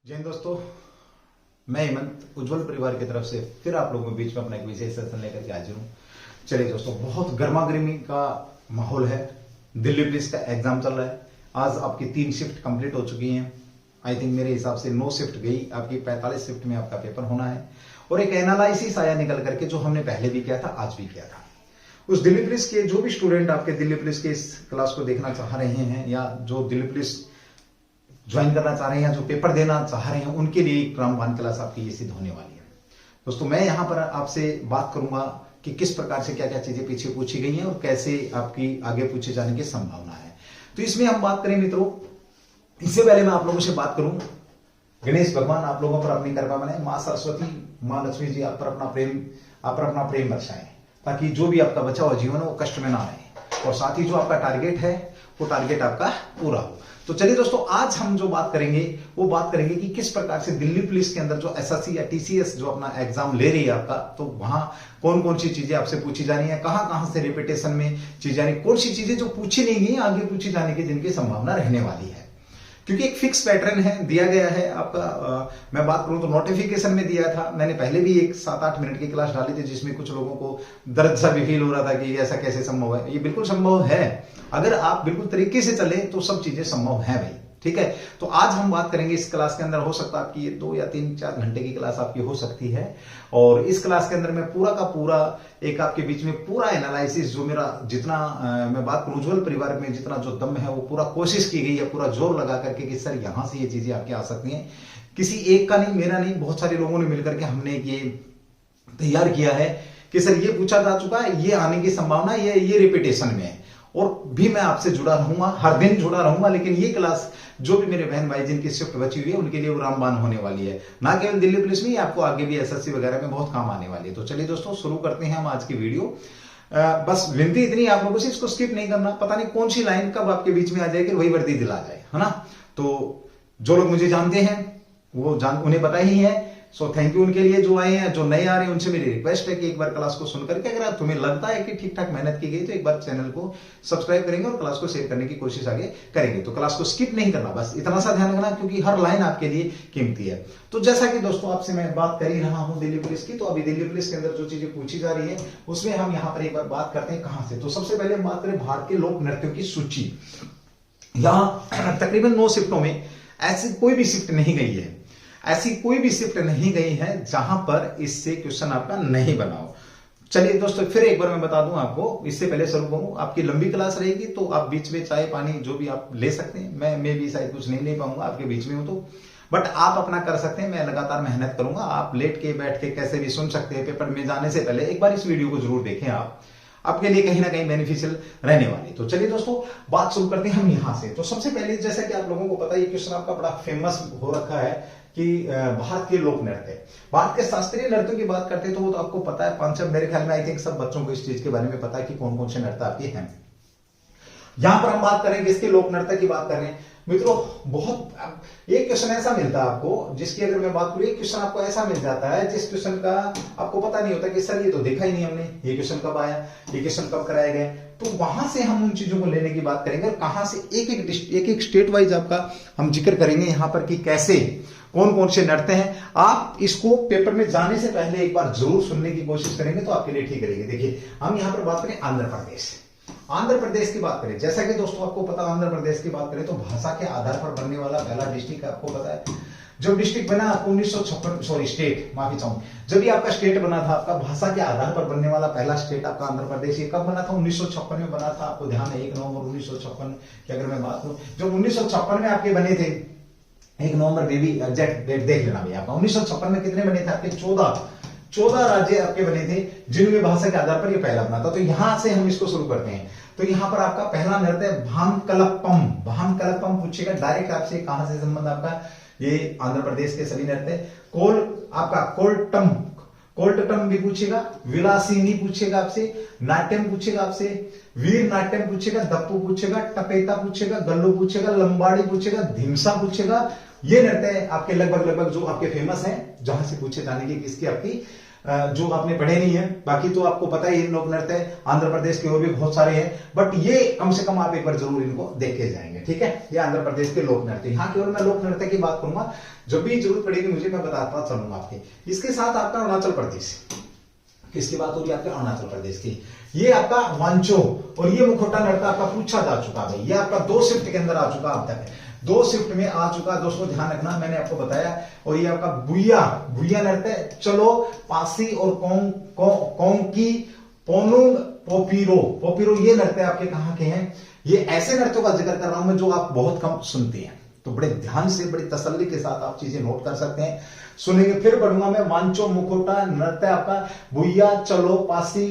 जय हिंद दोस्तों, मैं हेमंत उज्जवल परिवार की तरफ से फिर आप लोगों के बीच में अपना एक विशेष सेशन लेकर के हाजिर हूँ। चलिए दोस्तों, बहुत गर्मा गर्मी का माहौल है। दिल्ली पुलिस का एग्जाम चल रहा है। आज आपकी 3 शिफ्ट कंप्लीट हो चुकी हैं। आई थिंक मेरे हिसाब से 9 शिफ्ट गई, आपकी 45 शिफ्ट में आपका पेपर होना है। और एक एनालिसिस आया निकल करके, जो हमने पहले भी किया था, आज भी किया था। उस दिल्ली पुलिस के जो भी स्टूडेंट आपके दिल्ली पुलिस के इस क्लास को देखना चाह रहे हैं, या जो दिल्ली पुलिस ज्वाइन करना चाह रहे हैं, जो पेपर देना चाह रहे हैं, उनके लिए एक रामबाण क्लास आपकी ये सिद्ध होने वाली है। दोस्तों, मैं यहां पर आपसे बात करूंगा कि किस प्रकार से क्या क्या चीजें पीछे पूछी गई हैं और कैसे आपकी आगे पूछे जाने की संभावना है। तो इसमें हम बात करें मित्रों, इससे पहले मैं आप लोगों से बात करूं, गणेश भगवान आप लोगों पर अपनी कृपा बनाए, मां सरस्वती, मां लक्ष्मी जी आप पर अपना प्रेम बरसाएं, ताकि जो भी आपका बचा हुआ जीवन है वो कष्ट में ना आए, और साथ ही जो आपका टारगेट है वो टारगेट आपका पूरा हो। तो चलिए दोस्तों, आज हम जो बात करेंगे वो बात करेंगे कि किस प्रकार से दिल्ली पुलिस के अंदर जो एसएससी या टीसीएस जो अपना एग्जाम ले रही है आपका, तो वहां कौन कौन सी चीजें आपसे पूछी जानी है, कहां कहां से रिपीटेशन में चीजें आनी, कौन सी चीजें जो पूछी नहीं गई आगे पूछी जाने की जिनकी संभावना रहने वाली है। क्योंकि एक फिक्स पैटर्न है दिया गया है आपका। मैं बात करूं तो नोटिफिकेशन में दिया था, मैंने पहले भी एक 7-8 मिनट की क्लास डाली थी, जिसमें कुछ लोगों को दर्द सा भी फील हो रहा था कि ऐसा कैसे संभव है। ये बिल्कुल संभव है, अगर आप बिल्कुल तरीके से चले तो सब चीजें संभव है भाई। ठीक है, तो आज हम बात करेंगे इस क्लास के अंदर। हो सकता है आपकी ये 2 या 3-4 घंटे की क्लास आपकी हो सकती है, और इस क्लास के अंदर मैं पूरा का पूरा एक आपके बीच में पूरा एनालिसिस, जो मेरा जितना मैं बात करूं उज्जवल परिवार में जितना जो दम है वो पूरा कोशिश की गई है, पूरा जोर लगा करके कि सर यहां से ये चीजें आपके आ सकती हैं। किसी एक का नहीं, मेरा नहीं, बहुत सारे लोगों ने मिलकर के हमने ये तैयार किया है कि सर ये पूछा जा चुका है, ये आने की संभावना, ये रिपीटेशन में है। और भी मैं आपसे जुड़ा रहूंगा, हर दिन जुड़ा रहूंगा, लेकिन ये क्लास जो भी मेरे बहन भाई जिनकी शिफ्ट बची हुई है उनके लिए वो रामबाण होने वाली है। ना केवल दिल्ली पुलिस में, आपको आगे भी एसएससी वगैरह में बहुत काम आने वाली है। तो चलिए दोस्तों, शुरू करते हैं हम आज की वीडियो। बस विनती इतनी आप लोगों से, इसको स्किप नहीं करना। पता नहीं कौन सी लाइन कब आपके बीच में आ जाएगी, वही वर्दी दिला जाए, है ना। तो जो लोग मुझे जानते हैं वो उन्हें पता ही है। सो थैंक यू उनके लिए जो आए हैं। जो नए आ रहे हैं उनसे मेरी रिक्वेस्ट है कि एक बार क्लास को सुन करके, अगर तुम्हें लगता है कि ठीक ठाक मेहनत की गई, तो एक बार चैनल को सब्सक्राइब करेंगे और क्लास को शेयर करने की कोशिश आगे करेंगे। तो क्लास को स्किप नहीं करना, बस इतना सा ध्यान रखना, क्योंकि हर लाइन आपके लिए कीमती है। तो जैसा कि दोस्तों आपसे मैं बात कर ही रहा हूं दिल्ली पुलिस की, तो अभी दिल्ली पुलिस के अंदर जो चीजें पूछी जा रही है उसमें हम यहाँ पर एक बार बात करते हैं कहां से। तो सबसे पहले हम बात करें भारतीय लोक नृत्यों की सूची। यहां तकरीबन 9 शिफ्टों में ऐसी कोई भी शिफ्ट नहीं गई है, ऐसी कोई भी शिफ्ट नहीं गई है जहां पर इससे क्वेश्चन आपका नहीं बना हो। चलिए दोस्तों, फिर एक बार मैं बता दूं आपको, इससे पहले शुरू करूं, आपकी लंबी क्लास रहेगी तो आप बीच में चाय पानी जो भी आप ले सकते हैं। मैं भी शायद कुछ नहीं ले पाऊंगा आपके बीच में हूं तो, बट आप अपना कर सकते हैं। मैं लगातार मेहनत करूंगा, आप लेट के बैठ के कैसे भी सुन सकते हैं। पेपर में जाने से पहले एक बार इस वीडियो को जरूर देखें, आपके लिए कहीं ना कहीं बेनिफिशियल रहने वाली। तो चलिए दोस्तों, बात शुरू करते हैं हम यहां से। तो सबसे पहले, जैसा कि आप लोगों को पता है, ये क्वेश्चन आपका बड़ा फेमस हो रखा है कि भारत के लोक नृत्य, भारत के शास्त्रीय नृत्यों की बात करते हैं तो वो तो आपको पता है। 5 मेरे ख्याल में आई थिंक सब बच्चों को इस चीज के बारे में पता है कि कौन कौन से नृत्य आपके हैं। यहां पर हम बात करेंगे इसके लोक नृत्य की बात करें मित्रों, बहुत एक क्वेश्चन ऐसा मिलता है आपको, जिसकी अगर मैं बात करूं, एक क्वेश्चन आपको ऐसा मिल जाता है जिस क्वेश्चन का आपको पता नहीं होता कि सर ये तो देखा ही नहीं हमने, ये क्वेश्चन कब आया, ये क्वेश्चन कब कराए गए। तो वहां से हम उन चीजों को लेने की बात करेंगे, और कहां से एक एक स्टेट वाइज आपका हम जिक्र करेंगे यहां पर कि कैसे कौन कौन से नृत्य हैं। आप इसको पेपर में जाने से पहले एक बार जरूर सुनने की कोशिश करेंगे तो आपके लिए ठीक रहेगी। देखिए, हम यहां पर बात करें आंध्र प्रदेश। आंध्र प्रदेश की बात करें, जैसा कि दोस्तों आपको पता, आंध्र प्रदेश की बात करें तो भाषा के आधार पर बनने वाला पहला डिस्ट्रिक्ट आपको पता है। जो डिस्ट्रिक्ट बना 1956, स्टेट, माफी चाहूंगा, जब भी आपका स्टेट बना था, आपका भाषा के आधार पर बनने वाला पहला स्टेट आपका आंध्र प्रदेश। ये कब बना था? 1956 में बना था। आपको ध्यान है 1 नवंबर 1956 की अगर मैं बात करूं, जब 1956 में आपके बने थे, 1 नवंबर बेबी एग्जैक्ट डेट देख लेना भैया आपका। 1956 में कितने बने थे आपके? 14 राज्य आपके बने थे, जिनमें भाषा के आधार पर ये पहला बना था। तो यहां से हम इसको शुरू करते हैं। तो यहां पर आपका पहला नृत्य भानकलप्पम। भानकलप्पम पूछेगा डायरेक्ट आपसे, कहां से संबंध आपका? ये आंध्र प्रदेश के सभी नृत्य। आपका कोल्टटम भी पूछेगा, विलासिनी पूछेगा आपसे, नाट्यम पूछेगा आपसे, वीर नाट्यम पूछेगा, दप्पू पूछेगा, टपेता पूछेगा, गल्लू पूछेगा, लंबाड़ी पूछेगा, धिमसा पूछेगा। ये नृत्य आपके लगभग जो आपके फेमस हैं, जहां से पूछे जाने की किसकी आपकी जो आपने पढ़े नहीं है, बाकी तो आपको पता ही लोक नृत्य आंध्र प्रदेश के और भी बहुत सारे हैं, बट ये कम से कम आप एक बार जरूर इनको देख के जाएंगे। ठीक है, ये आंध्र प्रदेश के लोक नृत्य। यहाँ केवल मैं लोक नृत्य की बात करूंगा, जब भी जरूरत पड़ेगी मुझे मैं बताता चलूंगा आपके। इसके साथ आपका अरुणाचल प्रदेश, किसकी बात हो रही है आपके? अरुणाचल प्रदेश की। ये आपका वांचो और ये मुखौटा नृत्य आपका पूछा जा चुका है। ये आपका 2 शिफ्ट के अंदर आ चुका अब तक, 2 शिफ्ट में आ चुका दोस्तों, ध्यान रखना, मैंने आपको बताया। और ये आपका बुया, बुया नृत्य, चलो, पासी और कोंकी, पोनुंग, पोपीरो, पोपीरो, ये नृत्य आपके कहां के हैं? ये ऐसे नृत्यों का जिक्र कर रहा हूं मैं जो आप बहुत कम सुनते हैं, तो बड़े ध्यान से, बड़ी तसल्ली के साथ आप चीजें नोट कर सकते हैं, सुनेंगे। फिर पढ़ूंगा मैं, वांचो मुखौटा नृत्य आपका बुया, चलो, पासी,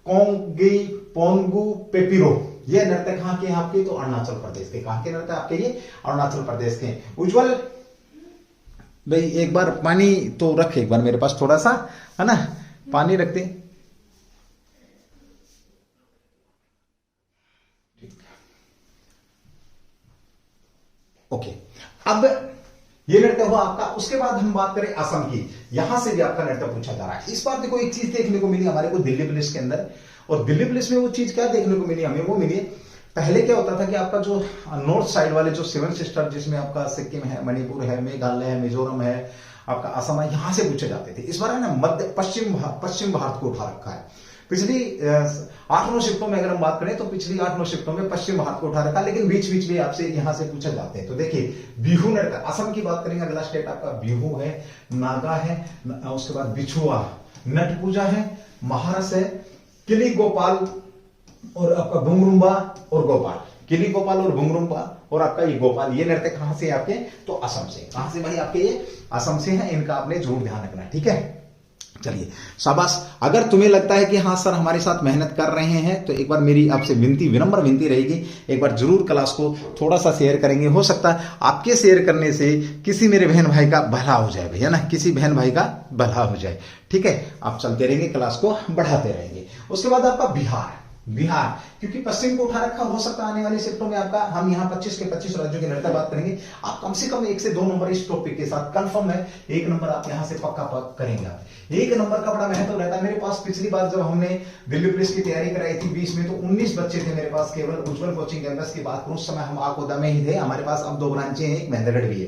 कोंगी, पोंगू, पेपिरो, ये नृत्य कहां के हैं आपके? तो अरुणाचल प्रदेश के। कहां के नृत्य आपके? ये अरुणाचल प्रदेश के। उज्जवल भाई एक बार पानी तो रख, एक बार मेरे पास थोड़ा सा, है ना, पानी रख दे। ओके, अब ये नृत्य हुआ आपका। उसके बाद हम बात करें असम की, यहां से भी आपका नृत्य पूछा जा रहा है। इस बार देखो एक चीज देखने को मिली हमारे को दिल्ली पुलिस के अंदर, और दिल्ली पुलिस में वो चीज क्या देखने को मिली हमें? वो मिली, पहले क्या होता था कि आपका जो नॉर्थ साइड वाले जो 7 सिस्टर, जिसमें आपका सिक्किम है, मणिपुर है, मेघालय है, मिजोरम है, आपका असम है, यहां से पूछे जाते थे। इस बार है ना मध्य पश्चिम भारत को उठा रखा है। पिछली 8-9 शिफ्टों में अगर हम बात करें तो पिछली 8-9 शिफ्टों में पश्चिम भारत को उठा रखा, लेकिन बीच बीच में आपसे यहां से पूछे जाते हैं। तो देखिए, बिहू नृत्य, असम की बात करेंगे, अगला स्टेट आपका बिहू है, नागा है, उसके बाद बिछुआ, नट पूजा है, महाराष्ट्र है, किली गोपाल और आपका बुंगरुम्बा और गोपाल, किली गोपाल और बुंगरुम्बा और आपका ये गोपाल, ये नृत्य कहां से आपके? तो असम से। कहां से भाई? आपके ये असम से है, इनका आपने जरूर ध्यान रखना है। ठीक है, चलिए शाबाश। अगर तुम्हें लगता है कि हाँ सर हमारे साथ मेहनत कर रहे हैं, तो एक बार मेरी आपसे विनती, विनम्र विनती रहेगी, एक बार जरूर क्लास को थोड़ा सा शेयर करेंगे। हो सकता है आपके शेयर करने से किसी मेरे बहन भाई का भला हो जाए भैया ना, किसी बहन भाई का भला हो जाए। ठीक है, आप चलते रहेंगे, क्लास को बढ़ाते रहेंगे। उसके बाद आपका बिहार, बिहार क्योंकि पश्चिम को उठा रखा, हो सकता है आने वाली शिफ्टों में आपका, हम यहाँ 25 के 25 राज्यों की नृत्य बात करेंगे। आप कम से कम 1 से 2 नंबर इस टॉपिक के साथ कंफर्म है, 1 नंबर आप यहाँ से पक्का करेंगे। आप 1 नंबर का बड़ा महत्व रहता है। मेरे पास पिछली बार जब हमने दिल्ली पुलिस की तैयारी कराई थी 20 में, तो 19 बच्चे थे मेरे पास, केवल उज्जवल कोचिंग कैंपस की बात करूं, उस समय हम आकोदा में ही थे। हमारे पास अब 2 ब्रांचें हैं, एक महेंद्रगढ़ भी है।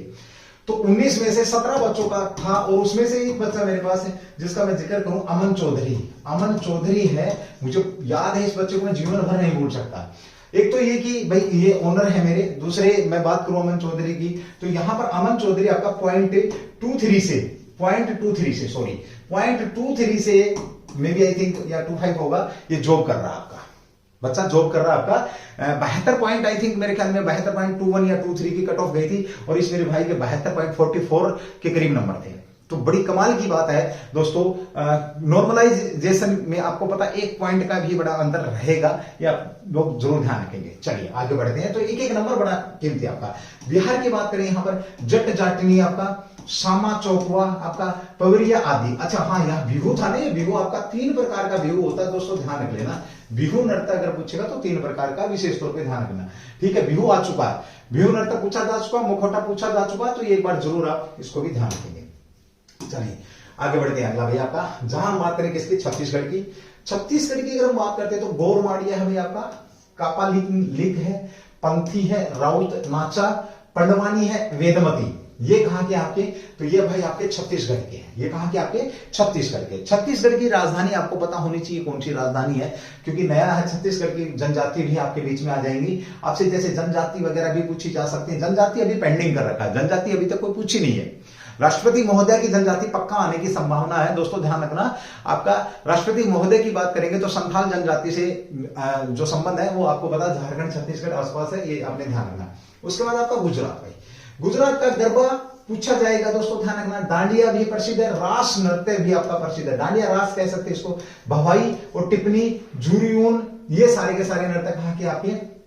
तो 19 में से 17 बच्चों का था, और उसमें से एक बच्चा मेरे पास है जिसका मैं जिक्र करूं, अमन चौधरी। अमन चौधरी है, मुझे याद है इस बच्चे को मैं जीवन भर नहीं भूल सकता। एक तो ये कि भाई ये ऑनर है मेरे, दूसरे मैं बात करूं अमन चौधरी की, तो यहां पर अमन चौधरी आपका .23 से मे बी आई थिंक या 25 होगा, ये जॉब कर रहा है आपका बच्चा, जॉब कर रहा है आपका। 72 पॉइंट आई थिंक, मेरे ख्याल में 72.21 या 23 की कट ऑफ गई थी, और इस मेरे भाई के 72.44 के करीब नंबर थे। तो बड़ी कमाल की बात है दोस्तों। नॉर्मलाइजेशन में आपको पता 1 पॉइंट का भी बड़ा अंतर रहेगा, या लोग जरूर ध्यान रखेंगे। चलिए आगे बढ़ते हैं। तो 1-1 नंबर बड़ा कीमती आपका। बिहार की बात करें, यहां पर जट जाटनी आपका, सामा चौकवा आपका, पवरिया आदि। अच्छा हाँ, यहाँ बिहू था ना, बिहू आपका 3 प्रकार का बिहू होता है दोस्तों, ध्यान रख लेना। बिहू नृत्य अगर पूछेगा तो 3 प्रकार का, विशेष तौर पे ध्यान रखना। ठीक है, बिहू आ चुका है, बिहू नृत्य पूछा जा चुका, मुखौटा पूछा जा चुका, तो ये एक बार जरूर आप इसको भी ध्यान रखेंगे। चलिए आगे बढ़ते हैं। अगला भैया आपका, जहां हम बात करें किसकी? छत्तीसगढ़ की। छत्तीसगढ़ की अगर हम बात करते हैं तो गौरमाड़िया है आपका, कापा लिक है, पंथी है, राउत नाचा, पंडवानी है, वेदमती। ये कहां के आपके? तो ये भाई आपके छत्तीसगढ़ के हैं। ये कहां के आपके? छत्तीसगढ़ के। छत्तीसगढ़ की राजधानी आपको पता होनी चाहिए कौन सी राजधानी है, क्योंकि नया है छत्तीसगढ़ की। जनजाति भी आपके बीच में आ जाएंगी आपसे, जैसे जनजाति वगैरह भी पूछी जा सकती है। जनजाति अभी पेंडिंग कर रखा है, जनजाति अभी तक कोई पूछी नहीं है। राष्ट्रपति महोदय की जनजाति पक्का आने की संभावना है दोस्तों, ध्यान रखना। आपका राष्ट्रपति महोदय की बात करेंगे तो संथाल जनजाति से जो संबंध है वो आपको पता, झारखंड छत्तीसगढ़ आसपास है, ये आपने ध्यान रखना। उसके बाद आपका गुजरात भाई, गुजरात का गरबा पूछा जाएगा दोस्तों, ध्यान रखना। डांडिया भी प्रसिद्ध है, रास नृत्य भी आपका प्रसिद्ध है। डांडिया रास कह सकते हैं इसको। भवाई और टिप्पणी, झुरियून, ये सारे के सारे नृत्य कहां के आपके?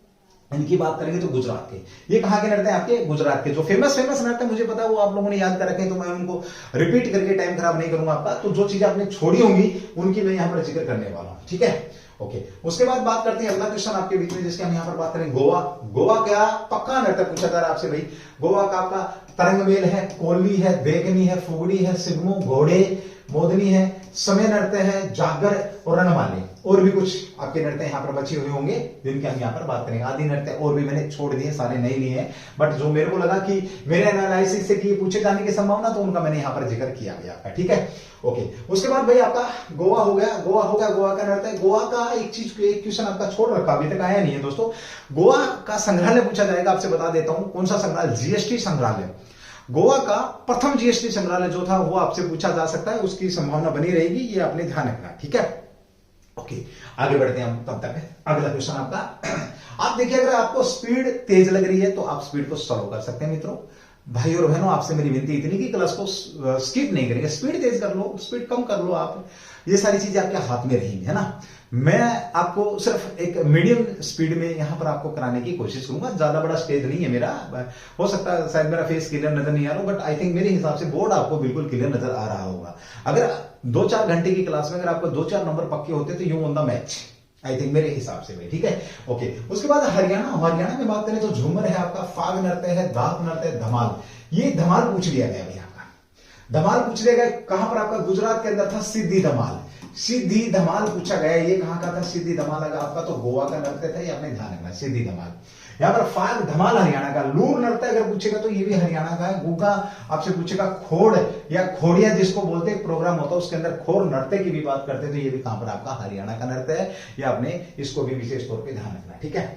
इनकी बात करेंगे तो गुजरात के। ये कहां के नृत्य आपके? गुजरात के। जो फेमस नृत्य मुझे पता है वो आप लोगों ने याद कर रखे, तो मैं उनको रिपीट करके टाइम खराब नहीं करूंगा आपका। तो जो चीजें आपने छोड़ी होंगी उनकी मैं यहां पर जिक्र करने वाला हूं, ठीक है। ओके, उसके बाद बात करते हैं अगला क्वेश्चन आपके बीच में, जिसके हम यहां पर बात करें गोवा। गोवा क्या पक्का नृत्य पूछा जा रहा है आपसे भाई। गोवा का आपका तरंग मेल है, कोली है, देखनी है, फुगड़ी है, सिग्मो, घोड़े, मोदनी है, समय नृत्य है, जागर और रणमाली, और भी कुछ आपके नृत्य यहाँ पर बचे हुए होंगे जिनकी हम यहाँ पर बात करेंगे। आदि नृत्य और भी मैंने छोड़ दिए, सारे नहीं लिए हैं, बट जो मेरे को लगा कि मेरे एनालिसिस से कि पूछे जाने की संभावना, तो उनका मैंने यहाँ पर जिक्र किया गया आपका, ठीक है। ओके, उसके बाद भाई आपका गोवा हो गया। गोवा का नृत्य, गोवा का एक क्वेश्चन आपका छोड़ रखा, अभी तक आया नहीं है दोस्तों। गोवा का संग्रहालय पूछा जाएगा, आपसे बता देता हूं कौन सा संग्रहालय, जीएसटी संग्रहालय। गोवा का प्रथम जीएसटी संग्रहालय जो था वो आपसे पूछा जा सकता है, उसकी संभावना बनी रहेगी, ये आपने ध्यान रखना, ठीक है। ओके, आगे बढ़ते हैं हम, तब तक अगला क्वेश्चन आपका। आप देखिए, अगर आपको स्पीड तेज लग रही है तो आप स्पीड को स्लो कर सकते हैं मित्रों। भाई और बहनों, आपसे मेरी विनती इतनी कि क्लास को स्किप नहीं करेंगे, स्पीड तेज कर लो, स्पीड कम कर लो, आप ये सारी चीजें आपके हाथ में रहेंगी, है ना। मैं आपको सिर्फ एक मीडियम स्पीड में यहां पर आपको कराने की कोशिश करूंगा, ज्यादा बड़ा स्टेज नहीं है मेरा, हो सकता है शायद मेरा फेस क्लियर नजर नहीं आ रहा, बट आई थिंक मेरे हिसाब से बोर्ड आपको बिल्कुल क्लियर नजर आ रहा होगा। अगर 2-4 घंटे की क्लास में अगर आपको 2-4 नंबर पक्के होते तो you on the match, I think मेरे हिसाब से भाई, ठीक है। ओके, उसके बाद हरियाणा में बात करें तो झूमर है आपका, फाग नृत्य है, दात नृत्य है, धमाल। ये धमाल पूछ लिया गया भाई आपका, धमाल पूछ लिया गया, कहां पर आपका, गुजरात के अंदर था सिद्धि धमाल। सिद्धि धमाल पूछा गया, ये कहां का था सिद्धि धमाल, अगर आपका तो गोवा का नृत्य था, ये आपने ध्यान रखना, सिद्धि धमाल। यहां पर फाग धमाल हरियाणा का, लूर नृत्य अगर पूछेगा तो ये भी हरियाणा का है। गुग्गा आपसे पूछेगा, खोड़ या खोड़िया जिसको बोलते हैं, प्रोग्राम होता है उसके अंदर खोर नृत्य की भी बात करते हैं, तो ये भी कहां पर आपका हरियाणा का नृत्य है, ये आपने इसको भी विशेष तौर पर ध्यान रखना, ठीक है।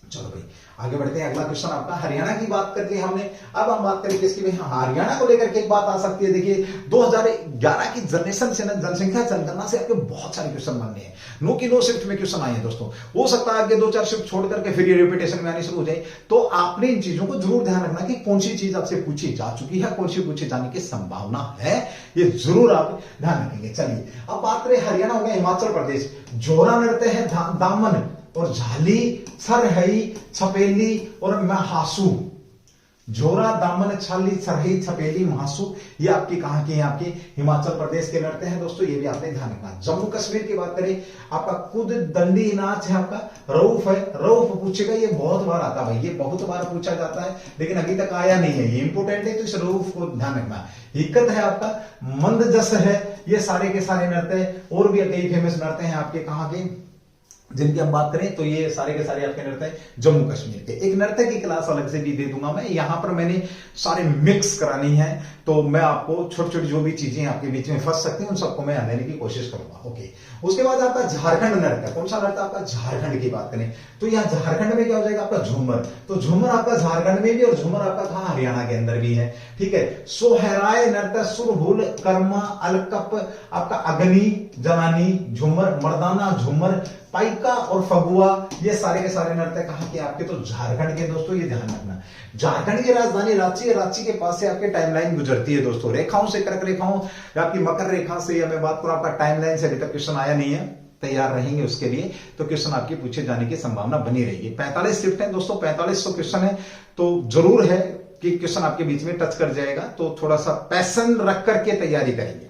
चलो भाई आगे बढ़ते हैं, अगला क्वेश्चन आपका, हरियाणा की बात करते हैं हमने, अब हम बात करें किसकी, भाई हरियाणा को लेकर के एक बात आ सकती है। देखिए 2011 की जनरेशन से, जनसंख्या जनगणना से आपके बहुत सारे क्वेश्चन बनने हैं, नो की नो शिफ्ट में क्वेश्चन आए हैं दोस्तों। हो सकता है आगे 2-4 शिफ्ट छोड़ करके फिर ये रिपीटेशन में आने शुरू हो जाए, तो आपने इन चीजों को जरूर ध्यान रखना कि कौन सी चीज आपसे पूछी जा चुकी है, कौन सी पूछे जाने की संभावना है, ये जरूर आप ध्यान रखेंगे। चलिए अब बात करें, हरियाणा हो गया, हिमाचल प्रदेश, जोरा नृत्य है, दामन और झाली, सरहई, छपेली और महासू। जोरा, दामन, छाली, सरहई, छपेली, महासू, ये आपके कहां के हैं, आपके हिमाचल प्रदेश के नृत्य हैं दोस्तों, ये भी आपने ध्यान रखना। जम्मू कश्मीर की बात करें, आपका कुद दंडी नाच है, आपका रऊफ है, रऊफ पूछेगा, ये बहुत बार आता है भाई, ये बहुत बार पूछा जाता है लेकिन अभी तक आया नहीं है, ये इंपोर्टेंट है, तो इस रऊफ को ध्यान रखना। हिक्कत है आपका, मंदजस है, ये सारे के सारे नृत्य, और भी कई फेमस नृत्य हैं आपके कहां के, जिनकी हम बात करें तो ये सारे के सारे आपके नृत्य जम्मू कश्मीर के। एक नृत्य की क्लास अलग से भी दे दूंगा मैं, यहां पर मैंने सारे मिक्स करानी है, तो मैं आपको छोटी छोटी जो भी चीजें आपके बीच में फंस सकती हैं उन सबको मैं देने की कोशिश करूंगा। ओके, उसके बाद आपका झारखंड नृत्य, कौन सा नृत्य आपका, झारखंड की बात करें तो यहाँ झारखंड में क्या हो जाएगा आपका, झूमर। तो झूमर आपका झारखंड में भी और झूमर आपका कहां, हरियाणा के अंदर भी है, ठीक है। सोहराय नृत्य, सुरहुल, कर्मा, अलकप, आपका अग्नि, जनानी, झूमर, मर्दाना, झूमर, पाइका और फगुआ, ये सारे के सारे नृत्य कहां के आपके, तो झारखंड के दोस्तों, ये ध्यान रखना। झारखंड की राजधानी रांची है, रांची के पास से आपके टाइमलाइन गुजरती है दोस्तों, रेखाओं से, कर्क रेखाओं, आपकी मकर रेखा से, या मैं बात करूं आपका टाइमलाइन से, अभी तक क्वेश्चन आया नहीं है, तैयार रहेंगे उसके लिए, तो क्वेश्चन आपके पूछे जाने की संभावना बनी रहेगी। 45 शिफ्ट है दोस्तों, 4500 क्वेश्चन है, तो जरूर है कि क्वेश्चन आपके बीच में टच कर जाएगा, तो थोड़ा सा पैशन रख करके तैयारी करेंगे,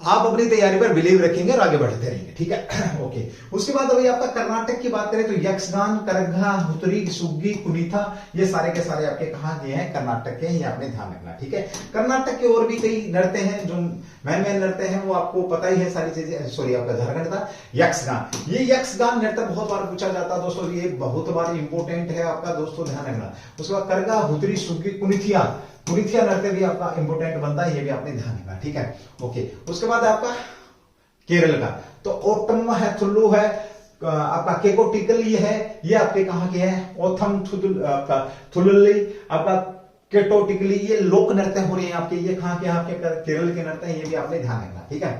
आप अपनी तैयारी पर बिलीव रखेंगे और आगे बढ़ते रहेंगे, ठीक है। ओके, उसके बाद अभी आपका कर्नाटक की बात करें तो यक्षगान, करघा, हुतरी, सुग्गी, कुनीथा, ये सारे के सारे आपके कहां के हैं, कर्नाटक के हैं, ये आपने ध्यान रखना, ठीक है। कर्नाटक के और भी कई नृत्य हैं, जो मेन नृत्य हैं वो आपको पता ही है सारी चीजें, सॉरी आपका झारखंड था। यक्षगान, ये यक्षगान नृत्य बहुत बार पूछा जाता है दोस्तों, ये बहुत बार इंपोर्टेंट है आपका दोस्तों, ध्यान रखना। उसके बाद करघा, हुतरी, सुग्गी, कुनीथिया, कुनीथिया नृत्य भी आपका इंपोर्टेंट बनता है, ये भी आपने ध्यान रखना, ठीक है। ओके, उसके बाद आपका केरल का तो ओटम है, थुल्लू है, आपका केकोटिकली है, ये आपके कहां के हैं, ओथम आपका थुल्ली, आपका केटोटिकली, ये लोक नृत्य हो रहे हैं आपके, ये कहां के आपके केरल के नृत्य, ये भी आपने ध्यान रखना, ठीक है।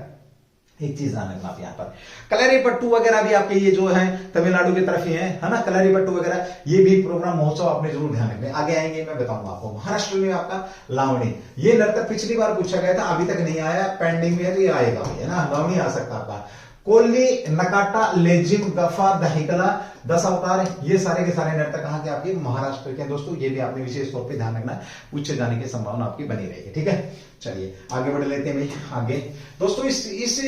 एक चीज ध्यान रखना आप यहाँ पर, कलारी पट्टू वगैरह भी आपके ये जो है तमिलनाडु की तरफ ही है ना, कलारी पट्टू वगैरह, ये भी प्रोग्राम महोत्सव आपने जरूर ध्यान रखना, आगे आएंगे मैं बताऊंगा आपको। महाराष्ट्र में आपका लावणी, ये नृत्य पिछली बार पूछा गया था, अभी तक नहीं आया, पेंडिंग में है, तो ये आएगा है ना, लावणी आ सकता आपका। कोली, नकाटा, लेजिम, गफा, दहिकला, 10 अवतार, ये सारे के सारे नृत्य कहां के आपके, महाराष्ट्र के दोस्तों, ये भी आपने विशेष तौर पे ध्यान रखना, पूछे जाने की संभावना आपकी बनी रहेगी, ठीक है। चलिए आगे बढ़ लेते हैं भाई आगे दोस्तों, इस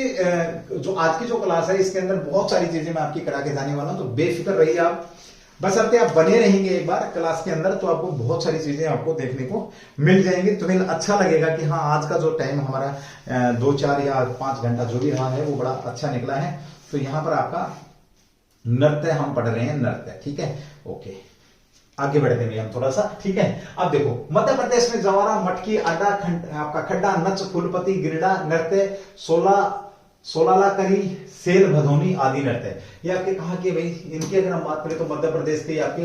जो आज की जो क्लास है इसके अंदर बहुत सारी चीजें मैं आपकी करा के जाने वाला हूं, तो बेफिक्र रहिए आप, बस अब आप बने रहेंगे एक बार क्लास के अंदर तो आपको बहुत सारी चीजें आपको देखने को मिल जाएंगी। तुम्हें अच्छा लगेगा कि हाँ आज का जो टाइम हमारा 2-4 या 5 घंटा जो भी रहा है वो बड़ा अच्छा निकला है। तो यहाँ पर आपका नृत्य हम पढ़ रहे हैं, नृत्य, ठीक है। ओके, आगे बढ़ते हैं हम थोड़ा सा, ठीक है। अब देखो मध्य प्रदेश में जवारा, मटकी, अड्डा, आपका खड्डा, नच, फुलपति, गिरडा नृत्य, सोलाला करी, सेल, भदोनी आदि नृत्य। ये आपके कहा कि भाई इनकी अगर हम बात करें तो मध्य प्रदेश के आपके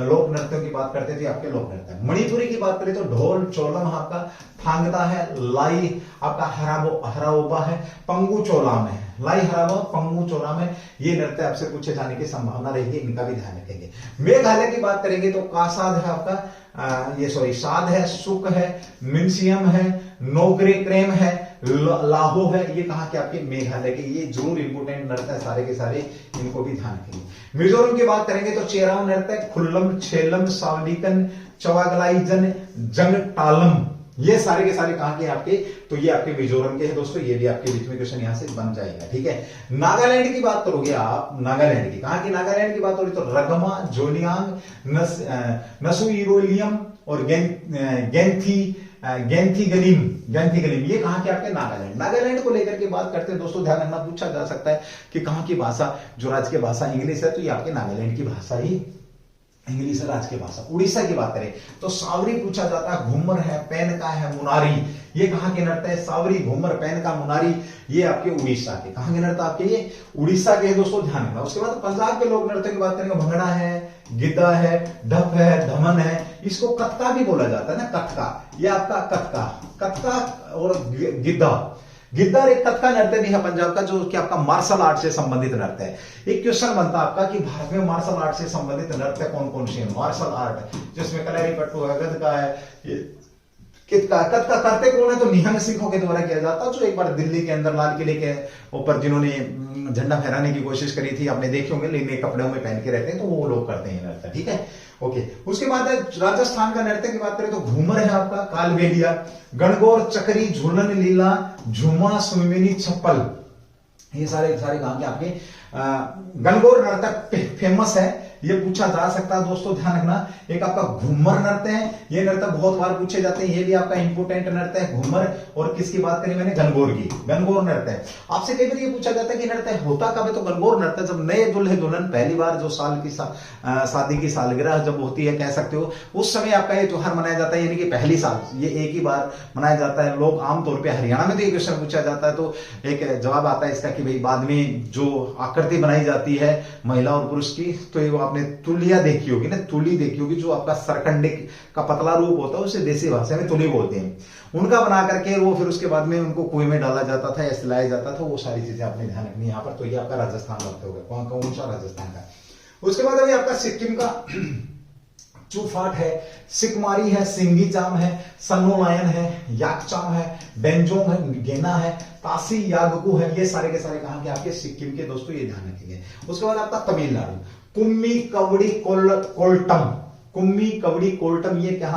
लोक नृत्यों की बात करते थे, आपके लोक नृत्य। मणिपुरी की बात करें तो ढोल, चोलम आपका फांगता है, लाई आपका हराओबा है, पंगु चोलाम है, लाई हराबा, पंगु चोलाम है। ये नृत्य आपसे पूछे जाने की संभावना रहेगी, इनका भी ध्यान रखेंगे। मेघालय की बात करेंगे तो कासाद है आपका, ये सॉरी साध है, सुक है, मिनसियम है, नोगरे क्रेम है, लाहो है। ये कहा कि आपके मेघालय के, ये जरूर इंपोर्टेंट नृत्य है सारे के सारे, इनको भी ध्यान रखेंगे। मिजोरम की बात करेंगे तो चेराव नृत्य, खुल्लम, छेलम, सावलिकन, चवागलाईजन, जंगटालम, ये सारे के सारे कहा के आपके, तो ये आपके मिजोरम के हैं दोस्तों। ये भी आपके बीच में क्वेश्चन यहां से बन जाएगा, ठीक है। नागालैंड की बात करोगे आप, नागालैंड की, कहा कि नागालैंड की बात हो रही तो रगमा, जोनियांग, नसुइरोलियम और गैंथीगलीम, ये कहां के आपके नागालैंड। नागालैंड को लेकर के बात करते हैं दोस्तों, ध्यान रखना, पूछा जा सकता है कि कहां की भाषा, जो राज्य की भाषा इंग्लिश है, तो ये आपके नागालैंड की भाषा ही इंग्लिश है, राज्य की भाषा। उड़ीसा की बात करें तो सावरी पूछा जाता है, घूमर है, पैन का है, मुनारी, ये कहां के नृत्य है, सावरी, घूमर, पैन का, मुनारी, ये आपके उड़ीसा के, कहां के नृत्य आपके, ये उड़ीसा के दोस्तों, ध्यान रखना। उसके बाद पंजाब के लोक नृत्य की बात करेंगे, भंगड़ा है, गिद्दा है, ढप है, धमन है, इसको कथका भी बोला जाता है ना, कथका, ये आपका कथका और गिद्दा एक कथका नृत्य भी है पंजाब का, जो कि आपका मार्शल आर्ट से संबंधित नृत्य है। एक क्वेश्चन बनता है आपका कि भारत में मार्शल आर्ट से संबंधित नृत्य कौन कौन से हैं। मार्शल आर्ट जिसमें कलारी पट्टू है, गदका है, कथका करते कौन है, तो निहंग सिखों के द्वारा किया जाता है, जो एक बार दिल्ली के अंदर लाल किले के ऊपर जिन्होंने झंडा फहराने की कोशिश करी थी, आपने देखे होंगे, नए कपड़ों में पहन के रहते हैं, तो वो लोग करते हैं नृत्य, ठीक है। ओके, उसके बाद राजस्थान का नृत्य की बात करें तो घूमर है आपका, कालबेलिया, गणगौर, चक्री, झूलन लीला, झूमा, सुमिनी, छप्पल, ये सारे कहां के आपके गणगौर नृत्य फेमस है, ये पूछा जा सकता है दोस्तों, ध्यान रखना। एक आपका घूमर नृत्य है, ये नृत्य बहुत बार पूछे जाते हैं, ये भी आपका इंपोर्टेंट नृत्य है घूमर। और किसकी बात करी मैंने, गणगौर की, गणगौर नृत्य है। आपसे कई बार ये पूछा जाता है कि नृत्य होता कब है, तो गणगौर नृत्य जब नए दुल्हे दुल्हन पहली बार जो साल की शादी की सालगिरह जब होती है, कह सकते हो, उस समय आपका ये त्योहार मनाया जाता है, यानी कि पहली साल ये एक ही बार मनाया जाता है। लोग आमतौर पर, हरियाणा में तो ये क्वेश्चन पूछा जाता है, तो एक जवाब आता है इसका कि भाई बाद में जो आकृति बनाई जाती है महिला और पुरुष की, तो ये आपने तुलिया देखी होगी ना, तुली देखी होगी, जो आपका सरकंडे का पतला रूप होता है, उसे देसी भाषा में तुली बोलते हैं। उनका बना करके वो फिर उसके बाद में उनको कुएं में डाला जाता था या सिलाया जाता था, वो सारी चीजें आपने ध्यान रखनी है यहाँ पर। तो ये आपका राजस्थान लगता होगा, कौन सा राजस्थान का। उसके बाद अभी आपका सिक्किम का चूफाट है, सिकमारी है, सिंगी चाम है, सन्नोलायन है, याकचाम है, डेंजोंग है, गेना है, तासी यागकू है, ये सारे के सारे कहां के आपके सिक्किम के दोस्तों, ये ध्यान रखेंगे। उसके बाद आपका तमिलनाडु, कुम्मी कवड़ी कोल्टम, कुम्मी कवड़ी कोल्टम, ये कहां